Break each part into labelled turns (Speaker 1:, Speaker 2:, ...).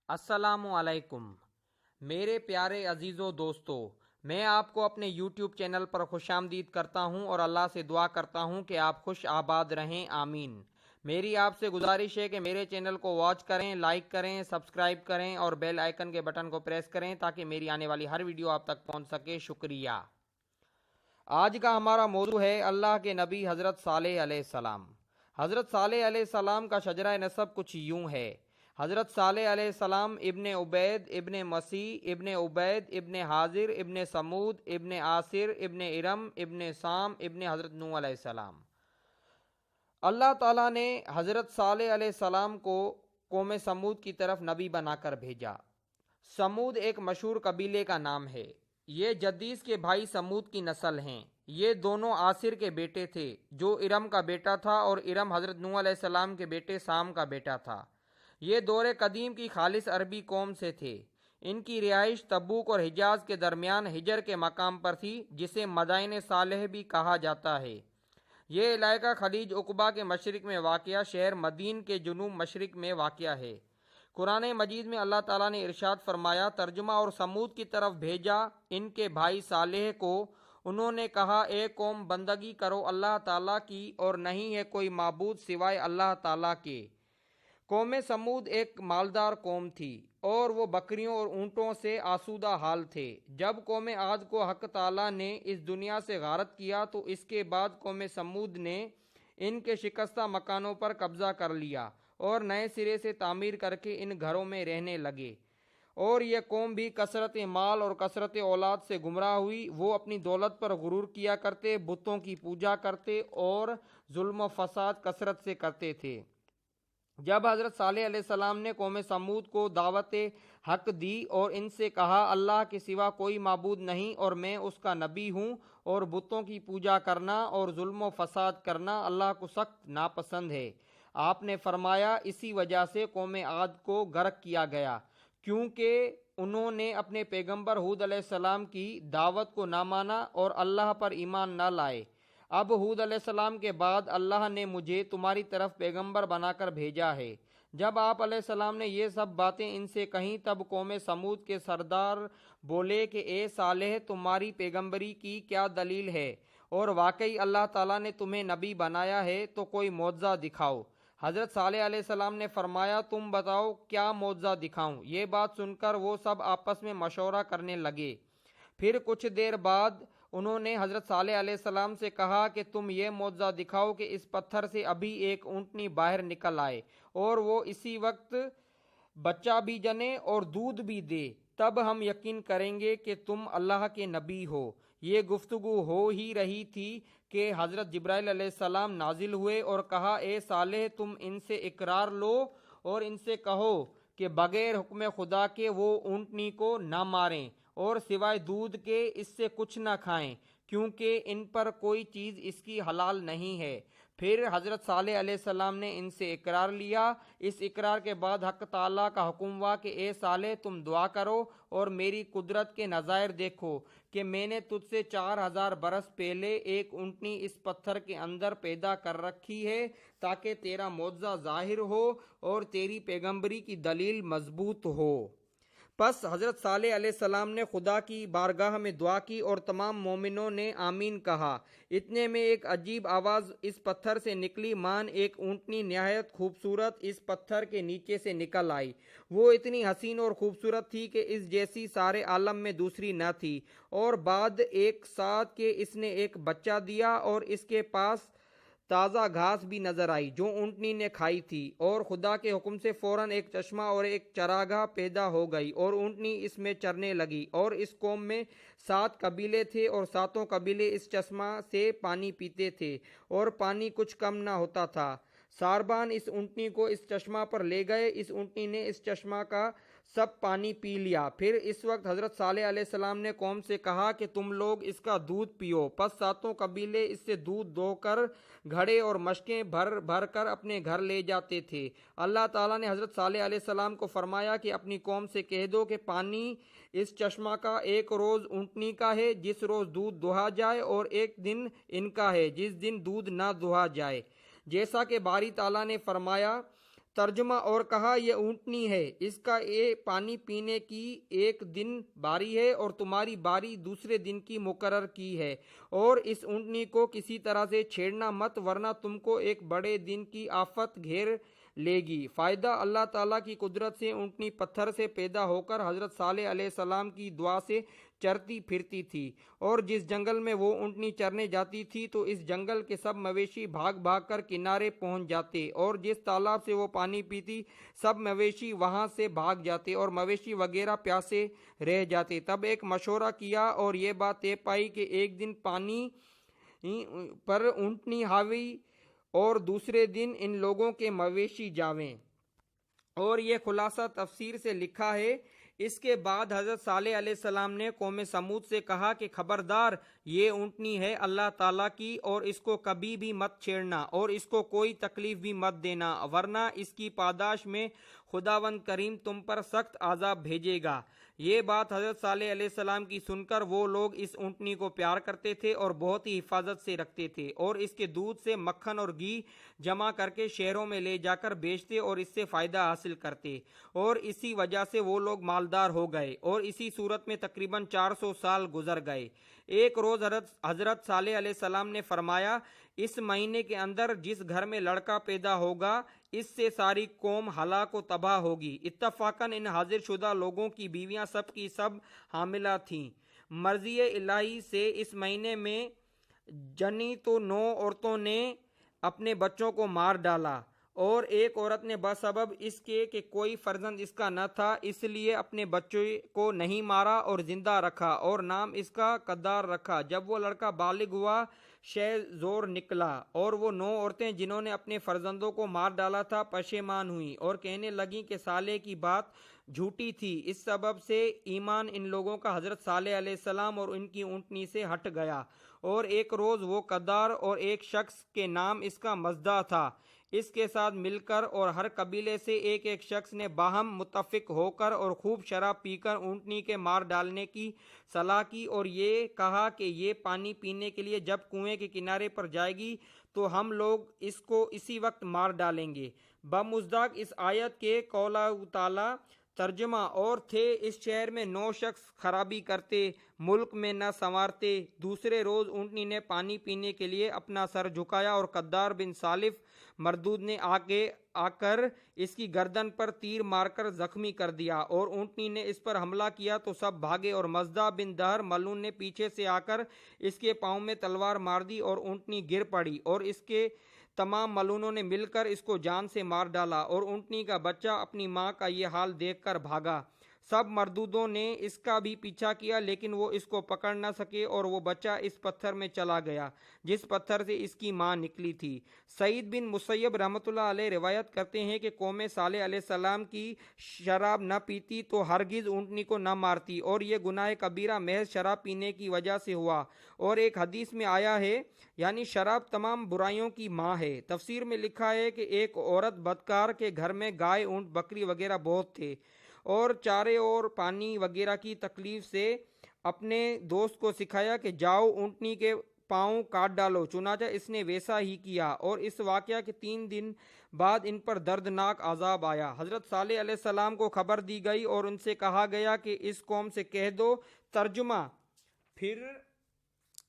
Speaker 1: السلام علیکم میرے پیارے عزیزو دوستو، میں آپ کو اپنے یوٹیوب چینل پر خوش آمدید کرتا ہوں اور اللہ سے دعا کرتا ہوں کہ آپ خوش آباد رہیں، آمین۔ میری آپ سے گزارش ہے کہ میرے چینل کو واچ کریں، لائک کریں، سبسکرائب کریں اور بیل آئیکن کے بٹن کو پریس کریں تاکہ میری آنے والی ہر ویڈیو آپ تک پہنچ سکے۔ شکریہ۔ آج کا ہمارا موضوع ہے اللہ کے نبی حضرت صالح علیہ السلام۔ حضرت صالح علیہ السلام کا شجرہ نسب کچھ یوں ہے۔ حضرت صالح علیہ السلام ابن عبید ابن مسیح ابن عبید ابن حاضر ابن سمود ابن آصر ابن ارم ابن سام ابن حضرت نوح علیہ السلام۔ اللہ تعالیٰ نے حضرت صالح علیہ السلام کو قوم سمود کی طرف نبی بنا کر بھیجا۔ سمود ایک مشہور قبیلے کا نام ہے۔ یہ جدیس کے بھائی سمود کی نسل ہیں۔ یہ دونوں آصر کے بیٹے تھے جو ارم کا بیٹا تھا، اور ارم حضرت نوح علیہ السلام کے بیٹے سام کا بیٹا تھا۔ یہ دور قدیم کی خالص عربی قوم سے تھے۔ ان کی رہائش تبوک اور حجاز کے درمیان ہجر کے مقام پر تھی، جسے مدائن صالح بھی کہا جاتا ہے۔ یہ علاقہ خلیج عقبہ کے مشرق میں واقع شہر مدین کے جنوب مشرق میں واقع ہے۔ قرآن مجید میں اللہ تعالیٰ نے ارشاد فرمایا، ترجمہ: اور سمود کی طرف بھیجا ان کے بھائی صالح کو، انہوں نے کہا، اے قوم، بندگی کرو اللہ تعالیٰ کی اور نہیں ہے کوئی معبود سوائے اللہ تعالیٰ کے۔ قوم سمود ایک مالدار قوم تھی اور وہ بکریوں اور اونٹوں سے آسودہ حال تھے۔ جب قوم عاد کو حق تعالیٰ نے اس دنیا سے غارت کیا تو اس کے بعد قوم سمود نے ان کے شکستہ مکانوں پر قبضہ کر لیا اور نئے سرے سے تعمیر کر کے ان گھروں میں رہنے لگے، اور یہ قوم بھی کثرت مال اور کثرت اولاد سے گمراہ ہوئی۔ وہ اپنی دولت پر غرور کیا کرتے، بتوں کی پوجا کرتے اور ظلم و فساد کثرت سے کرتے تھے۔ جب حضرت صالح علیہ السلام نے قوم سمود کو دعوت حق دی اور ان سے کہا، اللہ کے سوا کوئی معبود نہیں اور میں اس کا نبی ہوں، اور بتوں کی پوجا کرنا اور ظلم و فساد کرنا اللہ کو سخت ناپسند ہے، آپ نے فرمایا، اسی وجہ سے قوم عاد کو غرق کیا گیا، کیونکہ انہوں نے اپنے پیغمبر ہود علیہ السلام کی دعوت کو نہ مانا اور اللہ پر ایمان نہ لائے۔ اب ہود علیہ السلام کے بعد اللہ نے مجھے تمہاری طرف پیغمبر بنا کر بھیجا ہے۔ جب آپ علیہ السلام نے یہ سب باتیں ان سے کہیں، تب قوم سمود کے سردار بولے کہ اے صالح، تمہاری پیغمبری کی کیا دلیل ہے، اور واقعی اللہ تعالیٰ نے تمہیں نبی بنایا ہے تو کوئی معجزہ دکھاؤ۔ حضرت صالح علیہ السلام نے فرمایا، تم بتاؤ کیا معجزہ دکھاؤں؟ یہ بات سن کر وہ سب آپس میں مشورہ کرنے لگے۔ پھر کچھ دیر بعد انہوں نے حضرت صالح علیہ السلام سے کہا کہ تم یہ معجزہ دکھاؤ کہ اس پتھر سے ابھی ایک اونٹنی باہر نکل آئے اور وہ اسی وقت بچہ بھی جنے اور دودھ بھی دے، تب ہم یقین کریں گے کہ تم اللہ کے نبی ہو۔ یہ گفتگو ہو ہی رہی تھی کہ حضرت جبرائیل علیہ السلام نازل ہوئے اور کہا، اے صالح، تم ان سے اقرار لو اور ان سے کہو کہ بغیر حکم خدا کے وہ اونٹنی کو نہ ماریں اور سوائے دودھ کے اس سے کچھ نہ کھائیں، کیونکہ ان پر کوئی چیز اس کی حلال نہیں ہے۔ پھر حضرت صالح علیہ السلام نے ان سے اقرار لیا۔ اس اقرار کے بعد حق تعالیٰ کا حکم ہوا کہ اے صالح، تم دعا کرو اور میری قدرت کے نظائر دیکھو کہ میں نے تجھ سے 4000 برس پہلے ایک اونٹنی اس پتھر کے اندر پیدا کر رکھی ہے تاکہ تیرا معجزہ ظاہر ہو اور تیری پیغمبری کی دلیل مضبوط ہو۔ پس حضرت صالح علیہ السلام نے خدا کی بارگاہ میں دعا کی اور تمام مومنوں نے آمین کہا۔ اتنے میں ایک عجیب آواز اس پتھر سے نکلی، مان ایک اونٹنی نہایت خوبصورت اس پتھر کے نیچے سے نکل آئی۔ وہ اتنی حسین اور خوبصورت تھی کہ اس جیسی سارے عالم میں دوسری نہ تھی، اور بعد ایک ساتھ کہ اس نے ایک بچہ دیا، اور اس کے پاس تازہ گھاس بھی نظر آئی جو اونٹنی نے کھائی تھی، اور خدا کے حکم سے فوراً ایک چشمہ اور ایک چراگاہ پیدا ہو گئی اور اونٹنی اس میں چرنے لگی، اور اس قوم میں 7 قبیلے تھے اور 7 قبیلے اس چشمہ سے پانی پیتے تھے، اور پانی کچھ کم نہ ہوتا تھا۔ ساربان اس اونٹنی کو اس چشمہ پر لے گئے، اس اونٹنی نے اس چشمہ کا سب پانی پی لیا۔ پھر اس وقت حضرت صالح علیہ السلام نے قوم سے کہا کہ تم لوگ اس کا دودھ پیو۔ پس 7 قبیلے اس سے دودھ دو کر گھڑے اور مشکیں بھر بھر کر اپنے گھر لے جاتے تھے۔ اللہ تعالیٰ نے حضرت صالح علیہ السلام کو فرمایا کہ اپنی قوم سے کہہ دو کہ پانی اس چشمہ کا ایک روز اونٹنی کا ہے جس روز دودھ دہا جائے، اور ایک دن ان کا ہے جس دن دودھ نہ دہا جائے، جیسا کہ باری تعالیٰ نے فرمایا، ترجمہ اور کہا یہ اونٹنی ہے، اس کا یہ پانی پینے کی ایک دن باری ہے اور تمہاری باری دوسرے دن کی مقرر کی ہے، اور اس اونٹنی کو کسی طرح سے چھیڑنا مت ورنہ تم کو ایک بڑے دن کی آفت گھیر لے گی۔ فائدہ: اللہ تعالیٰ کی قدرت سے اونٹنی پتھر سے پیدا ہو کر حضرت صالح علیہ السلام کی دعا سے چرتی پھرتی تھی، اور جس جنگل میں وہ اونٹنی چرنے جاتی تھی تو اس جنگل کے سب مویشی بھاگ بھاگ کر کنارے پہنچ جاتے، اور جس تالاب سے وہ پانی پیتی سب مویشی وہاں سے بھاگ جاتے اور مویشی وغیرہ پیاسے رہ جاتے۔ تب ایک مشورہ کیا اور یہ بات طے پائی کہ ایک دن پانی پر اونٹنی حاوی اور دوسرے دن ان لوگوں کے مویشی جاویں، اور یہ خلاصہ تفسیر سے لکھا ہے۔ اس کے بعد حضرت صالح علیہ السلام نے قوم سمود سے کہا کہ خبردار، یہ اونٹنی ہے اللہ تعالیٰ کی، اور اس کو کبھی بھی مت چھیڑنا اور اس کو کوئی تکلیف بھی مت دینا، ورنہ اس کی پاداش میں خداوند کریم تم پر سخت عذاب بھیجے گا۔ یہ بات حضرت صالح علیہ السلام کی سن کر وہ لوگ اس اونٹنی کو پیار کرتے تھے اور بہت ہی حفاظت سے رکھتے تھے، اور اس کے دودھ سے مکھن اور گھی جمع کر کے شہروں میں لے جا کر بیچتے اور اس سے فائدہ حاصل کرتے، اور اسی وجہ سے وہ لوگ مالدار ہو گئے، اور اسی صورت میں تقریباً 400 سال گزر گئے۔ ایک روز حضرت صالح علیہ السلام نے فرمایا، اس مہینے کے اندر جس گھر میں لڑکا پیدا ہوگا اس سے ساری قوم ہلاک و تباہ ہوگی۔ اتفاقاً ان حاضر شدہ لوگوں کی بیویاں سب کی سب حاملہ تھیں۔ مرضی الہی سے اس مہینے میں جنی تو 9 عورتوں نے اپنے بچوں کو مار ڈالا، اور ایک عورت نے بسبب اس کے کہ کوئی فرزند اس کا نہ تھا اس لیے اپنے بچے کو نہیں مارا اور زندہ رکھا اور نام اس کا قدار رکھا۔ جب وہ لڑکا بالغ ہوا شہ زور نکلا، اور وہ 9 عورتیں جنہوں نے اپنے فرزندوں کو مار ڈالا تھا پشیمان ہوئیں اور کہنے لگیں کہ صالح کی بات جھوٹی تھی۔ اس سبب سے ایمان ان لوگوں کا حضرت صالح علیہ السلام اور ان کی اونٹنی سے ہٹ گیا، اور ایک روز وہ قدار اور ایک شخص کے نام اس کا مزدہ تھا، اس کے ساتھ مل کر اور ہر قبیلے سے ایک ایک شخص نے باہم متفق ہو کر اور خوب شراب پی کر اونٹنی کے مار ڈالنے کی صلاح کی، اور یہ کہا کہ یہ پانی پینے کے لیے جب کنویں کے کنارے پر جائے گی تو ہم لوگ اس کو اسی وقت مار ڈالیں گے۔ بمصداق اس آیت کے قولہ تعالی۔ ترجمہ: اور تھے اس شہر میں 9 شخص خرابی کرتے، ملک میں نہ سنوارتے۔ دوسرے روز اونٹنی نے پانی پینے کے لیے اپنا سر جھکایا اور قدار بن سالف مردود نے آگے آ کر اس کی گردن پر تیر مار کر زخمی کر دیا، اور اونٹنی نے اس پر حملہ کیا تو سب بھاگے، اور مزدہ بن دہر ملعون نے پیچھے سے آ کر اس کے پاؤں میں تلوار مار دی اور اونٹنی گر پڑی، اور اس کے تمام ملعونوں نے مل کر اس کو جان سے مار ڈالا، اور اونٹنی کا بچہ اپنی ماں کا یہ حال دیکھ کر بھاگا۔ سب مردودوں نے اس کا بھی پیچھا کیا لیکن وہ اس کو پکڑ نہ سکے، اور وہ بچہ اس پتھر میں چلا گیا جس پتھر سے اس کی ماں نکلی تھی۔ سعید بن مسیب رحمۃ اللہ علیہ روایت کرتے ہیں کہ قوم صالح علیہ السلام کی شراب نہ پیتی تو ہرگز اونٹنی کو نہ مارتی، اور یہ گناہ کبیرہ محض شراب پینے کی وجہ سے ہوا، اور ایک حدیث میں آیا ہے یعنی شراب تمام برائیوں کی ماں ہے۔ تفسیر میں لکھا ہے کہ ایک عورت بدکار کے گھر میں گائے، اونٹ، بکری وغیرہ بہت تھے، اور چارے اور پانی وغیرہ کی تکلیف سے اپنے دوست کو سکھایا کہ جاؤ اونٹنی کے پاؤں کاٹ ڈالو، چنانچہ اس نے ویسا ہی کیا، اور اس واقعہ کے 3 دن بعد ان پر دردناک عذاب آیا۔ حضرت صالح علیہ السلام کو خبر دی گئی اور ان سے کہا گیا کہ اس قوم سے کہہ دو۔ ترجمہ: پھر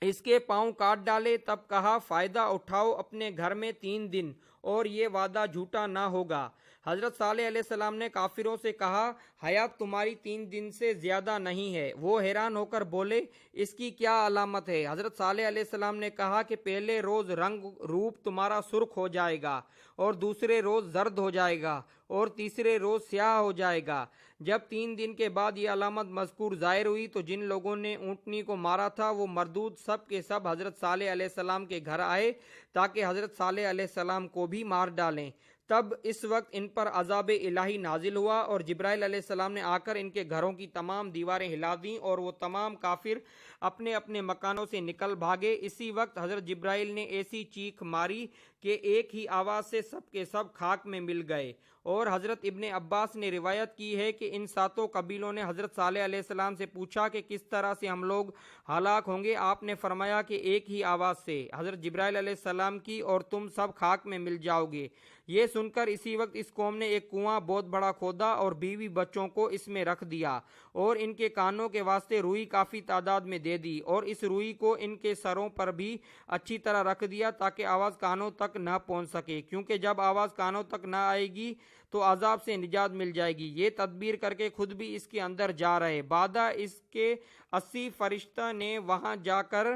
Speaker 1: اس کے پاؤں کاٹ ڈالے۔ تب کہا فائدہ اٹھاؤ اپنے گھر میں 3 دن، اور یہ وعدہ جھوٹا نہ ہوگا۔ حضرت صالح علیہ السلام نے کافروں سے کہا حیات تمہاری 3 دن سے زیادہ نہیں ہے۔ وہ حیران ہو کر بولے اس کی کیا علامت ہے؟ حضرت صالح علیہ السلام نے کہا کہ پہلے روز رنگ روپ تمہارا سرخ ہو جائے گا، اور دوسرے روز زرد ہو جائے گا، اور تیسرے روز سیاہ ہو جائے گا۔ جب 3 دن کے بعد یہ علامت مذکور ظاہر ہوئی تو جن لوگوں نے اونٹنی کو مارا تھا وہ مردود سب کے سب حضرت صالح علیہ السلام کے گھر آئے تاکہ حضرت صالح علیہ السلام کو بھی مار ڈالیں۔ تب اس وقت ان پر عذاب الہی نازل ہوا، اور جبرائیل علیہ السلام نے آ کر ان کے گھروں کی تمام دیواریں ہلا دیں، اور وہ تمام کافر اپنے اپنے مکانوں سے نکل بھاگے۔ اسی وقت حضرت جبرائیل نے ایسی چیخ ماری کہ ایک ہی آواز سے سب کے سب خاک میں مل گئے۔ اور حضرت ابن عباس نے روایت کی ہے کہ ان 7 قبیلوں نے حضرت صالح علیہ السلام سے پوچھا کہ کس طرح سے ہم لوگ ہلاک ہوں گے؟ آپ نے فرمایا کہ ایک ہی آواز سے، حضرت جبرائیل علیہ السلام کی، اور تم سب خاک میں مل جاؤ گے۔ یہ سن کر اسی وقت اس قوم نے ایک کنواں بہت بڑا کھودا اور بیوی بچوں کو اس میں رکھ دیا اور ان کے کانوں کے واسطے روئی کافی تعداد میں دے دی اور اس روئی کو ان کے سروں پر بھی اچھی طرح رکھ دیا تاکہ آواز کانوں تک نہ پہنچ سکے، کیونکہ جب آواز کانوں تک نہ آئے گی تو عذاب سے نجات مل جائے گی۔ یہ تدبیر کر کے خود بھی اس کے اندر جا رہے۔ بعد اس کے 80 فرشتہ نے وہاں جا کر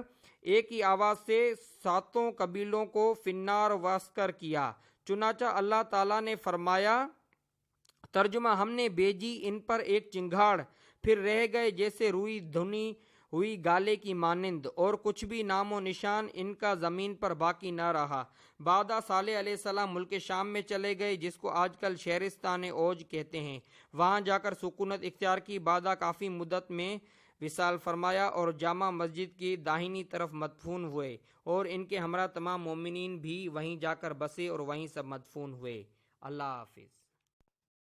Speaker 1: ایک ہی آواز سے 7 قبیلوں کو فنار واسکر کیا۔ چنانچہ اللہ تعالیٰ نے فرمایا، ترجمہ: ہم نے بھیجی ان پر ایک چنگھاڑ، پھر رہ گئے جیسے روئی دھنی ہوئی گالے کی مانند، اور کچھ بھی نام و نشان ان کا زمین پر باقی نہ رہا۔ بعد صالح علیہ السلام ملک شام میں چلے گئے، جس کو آج کل شہرستان اوج کہتے ہیں۔ وہاں جا کر سکونت اختیار کی۔ بعد کافی مدت میں وصال فرمایا اور جامع مسجد کی داہنی طرف مدفون ہوئے، اور ان کے ہمراہ تمام مومنین بھی وہیں جا کر بسے اور وہیں سب مدفون ہوئے۔ اللہ حافظ۔